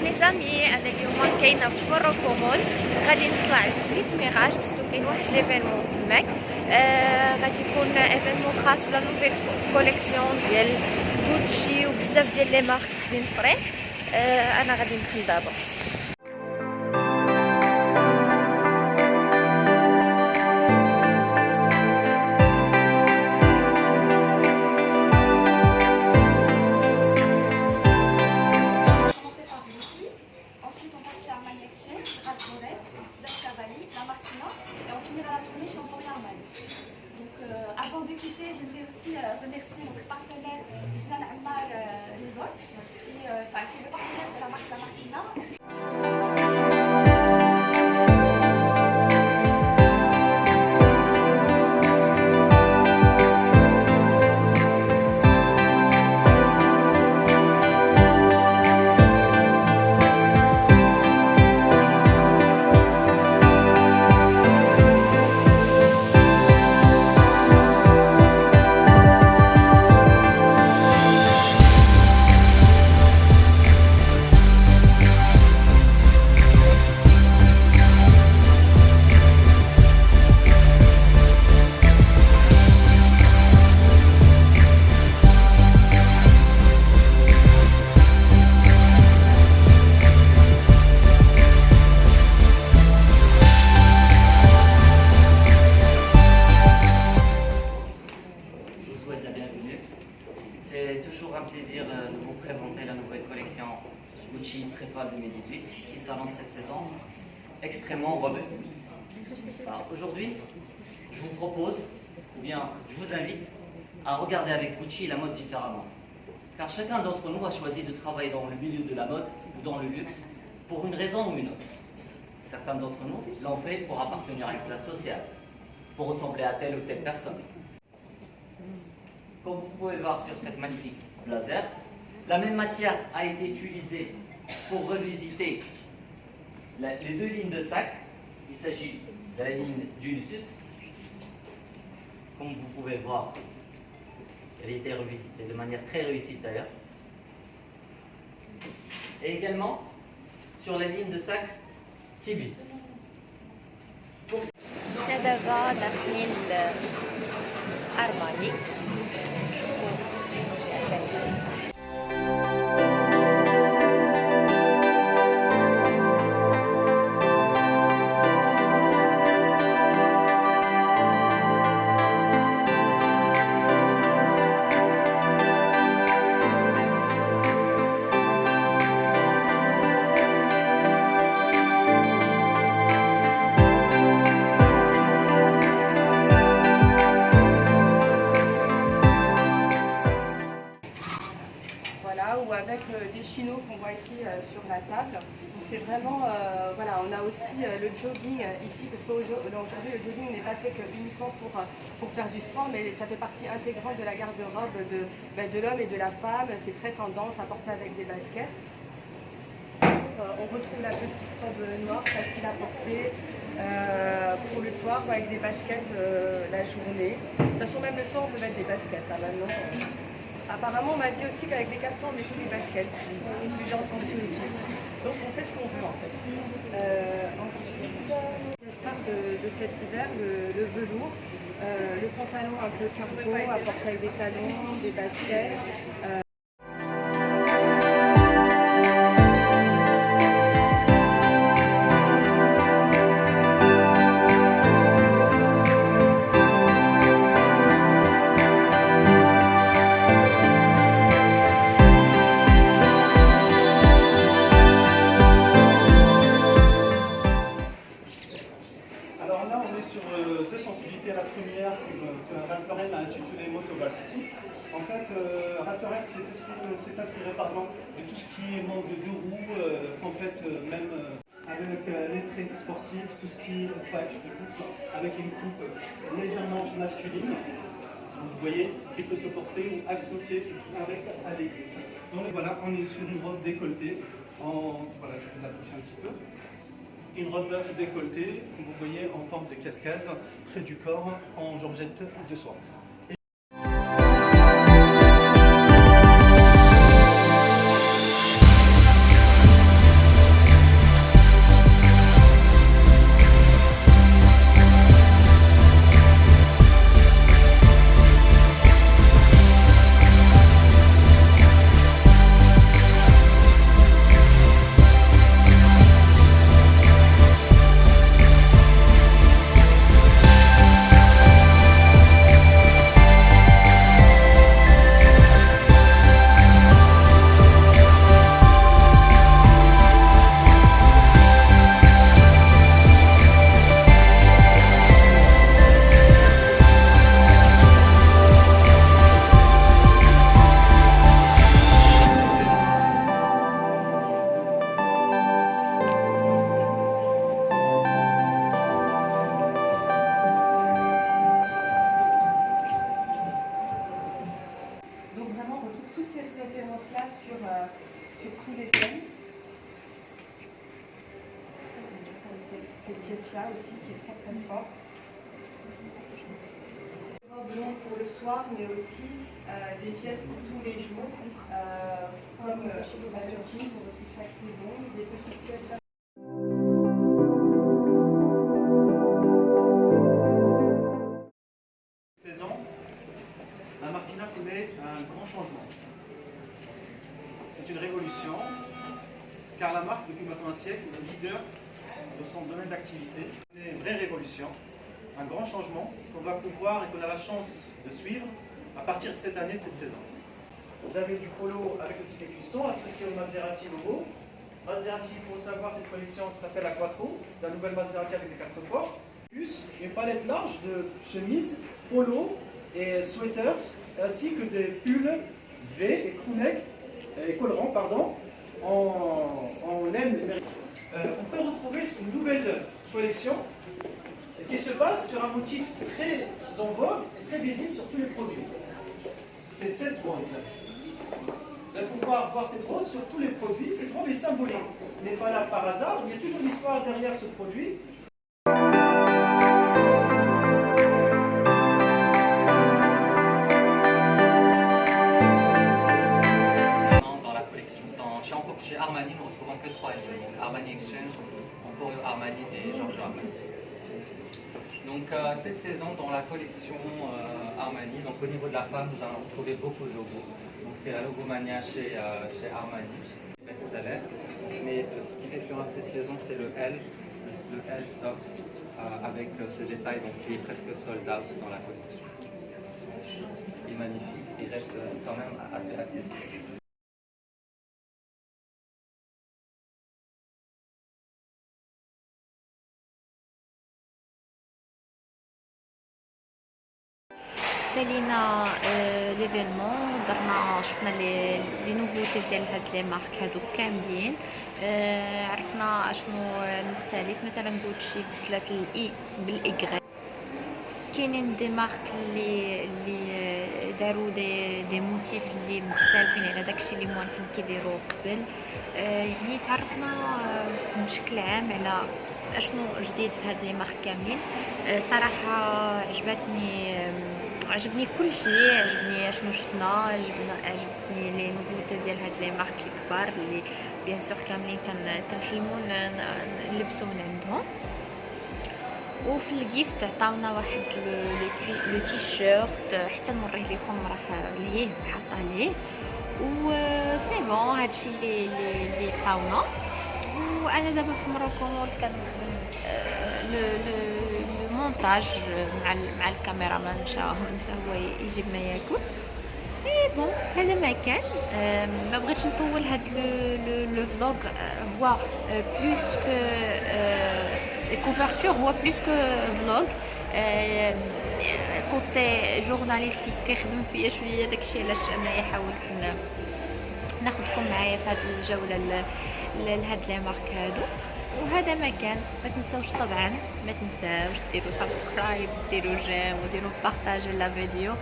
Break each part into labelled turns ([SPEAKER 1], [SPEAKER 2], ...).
[SPEAKER 1] لي زامي انا اليوم كاينه في مروكو مول، غادي نطلع لسميت ميراج باسكو كاين واحد ليفينمون تماك. غادي يكون ايفينمون خاص بلا نوفيل كوليكسيون ديال غوتشي وبزاف ديال لي مارك اخرين فري. انا غادي ندخل دابا.
[SPEAKER 2] Avant de quitter, j'aimerais aussi remercier notre partenaire Jdal Ammar Resort, qui est le partenaire de la marque La Martina.
[SPEAKER 3] C'est toujours un plaisir de vous présenter la nouvelle collection Gucci Prépa 2018 qui s'annonce cette saison extrêmement rebelle. Aujourd'hui, je vous propose, ou bien je vous invite à regarder avec Gucci la mode différemment. Car chacun d'entre nous a choisi de travailler dans le milieu de la mode ou dans le luxe pour une raison ou une autre. Certains d'entre nous l'ont fait pour appartenir à une classe sociale, pour ressembler à telle ou telle personne. Comme vous pouvez voir sur cette magnifique blazer, la même matière a été utilisée pour revisiter les deux lignes de sac. Il s'agit de la ligne d'Ulysses. Comme vous pouvez voir, elle a été revisitée de manière très réussie d'ailleurs. Et également sur la ligne de sac Sibyl.
[SPEAKER 1] دابا داخلين لأرماني.
[SPEAKER 4] Ou avec des chinos qu'on voit ici sur la table. C'est vraiment, voilà, on a aussi le jogging ici, parce qu'aujourd'hui le jogging n'est pas fait uniquement pour faire du sport, mais ça fait partie intégrante de la garde-robe de l'homme et de la femme. C'est très tendance à porter avec des baskets. On retrouve la petite robe noire facile à porter pour le soir ou avec des baskets la journée. De toute façon, même le soir on peut mettre des baskets maintenant. Apparemment, on m'a dit aussi qu'avec les caftans, on mettait des baskets. C'est ce que j'ai entendu aussi. Donc, on fait ce qu'on veut, en fait. Ensuite, l'espace de cet hiver, le velours, le pantalon un peu cargo, à porter avec des talons, des baskets.
[SPEAKER 5] Deux sensibilités. La première, que Ralph Lauren a intitulée Moto Varsity. En fait, Ralph Lauren s'est inspiré de tout ce qui est manque de deux roues, complète même avec les traits sportifs, tout ce qui est patch de course, avec une coupe légèrement masculine. Vous voyez, qui peut se porter ou associer avec à l'église. Donc voilà, on est sur une robe décolletée. Voilà, je vais l'approcher un petit peu. Une robe décolletée, comme vous voyez, en forme de cascade, près du corps, en georgette de soie.
[SPEAKER 4] sur tous les thèmes. Cette pièce-là aussi qui est très très forte. Blonde pour le soir, mais aussi des pièces pour tous les jours, comme Mannequin pour chaque saison, des petites pièces.
[SPEAKER 5] La Martina connaît un grand changement. C'est une révolution, car la marque, depuis maintenant un siècle, est leader de son domaine d'activité. C'est une vraie révolution, un grand changement qu'on va pouvoir et qu'on a la chance de suivre à partir de cette année, de cette saison. Vous avez du polo avec le petit écusson associé au Maserati logo. Maserati, il faut savoir, cette collection s'appelle la Quattro, la nouvelle Maserati avec les 4 portes. Plus une palette large de chemises, polo et sweaters, ainsi que des pulls V et crewneck et collerants, pardon, en laine numérique. On peut retrouver une nouvelle collection qui se base sur un motif très en vogue et très visible sur tous les produits. C'est cette rose. Vous allez pouvoir voir cette rose sur tous les produits. Cette rose est symbolique. Elle n'est pas là par hasard. Il y a toujours une histoire derrière ce produit.
[SPEAKER 3] Chez Armani, nous ne retrouvons que 3 lignes. Armani Exchange, Emporio Armani et Giorgio Armani. Donc cette saison, dans la collection Armani, donc au niveau de la femme, nous allons retrouver beaucoup de logos. Donc c'est la logomania chez Armani, best-seller. Mais ce qui fait fureur cette saison, c'est le L soft, avec ce détail donc, qui est presque sold out dans la collection. Il est magnifique, il reste quand même assez accessible.
[SPEAKER 1] سالينا ليفينمون درنا شفنا لي نوفوتي ديال هاد لي مارك هادو كاملين. عرفنا اشنو المختلف، مثلا غوتشي بدلات الاي بالايغري. كاينين دي مارك اللي داروا دي موتيف اللي مختلفين على داكشي اللي موالفين كيديروا قبل. يعني تعرفنا بشكل عام على اشنو جديد في هاد لي مارك كاملين. صراحه عجبني كل شيء، عجبني شنو شفنا، عجبتني لي نوفوتي ديال هاد لي مارك الكبار اللي بيان سور كاملين كنحلموا نلبسوا من عندهم. وفي الجيفت عطاونا واحد لو تي شيرت، حتى نوريه لكم راه ليه حاطه ليه، و سي بون هادشي اللي عطاونا. وانا دابا في مروكو كنخدم لو مونتاج مع الكاميرا نشا هو يجيب ما ياكل. اي بون هذا ما كان. ما بغيتش نطول هاد لو فلوغ. هو بلوس كو كوفرتور، هو بلوس كو فلوغ. كوتي جورناليستيك كيخدم فيا شويه، داكشي علاش انايا حاولت ناخذكم معايا في هذه الجوله لهاد لي مارك هادو. وهذا ما كان. ما تنساوش طبعا، ما تنساوش ديروا سبسكرايب، ديروا جيم، وديروا بارطاجي لا فيديو.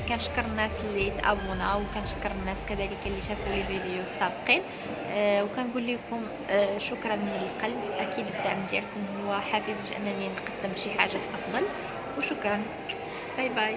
[SPEAKER 1] كنشكر الناس اللي تابونا، وكنشكر الناس كذلك اللي شافوا لي فيديو السابقين. وكنقول لكم شكرا من القلب. اكيد الدعم ديالكم هو حافز باش انني نقدم شي حاجه افضل. وشكرا. باي باي.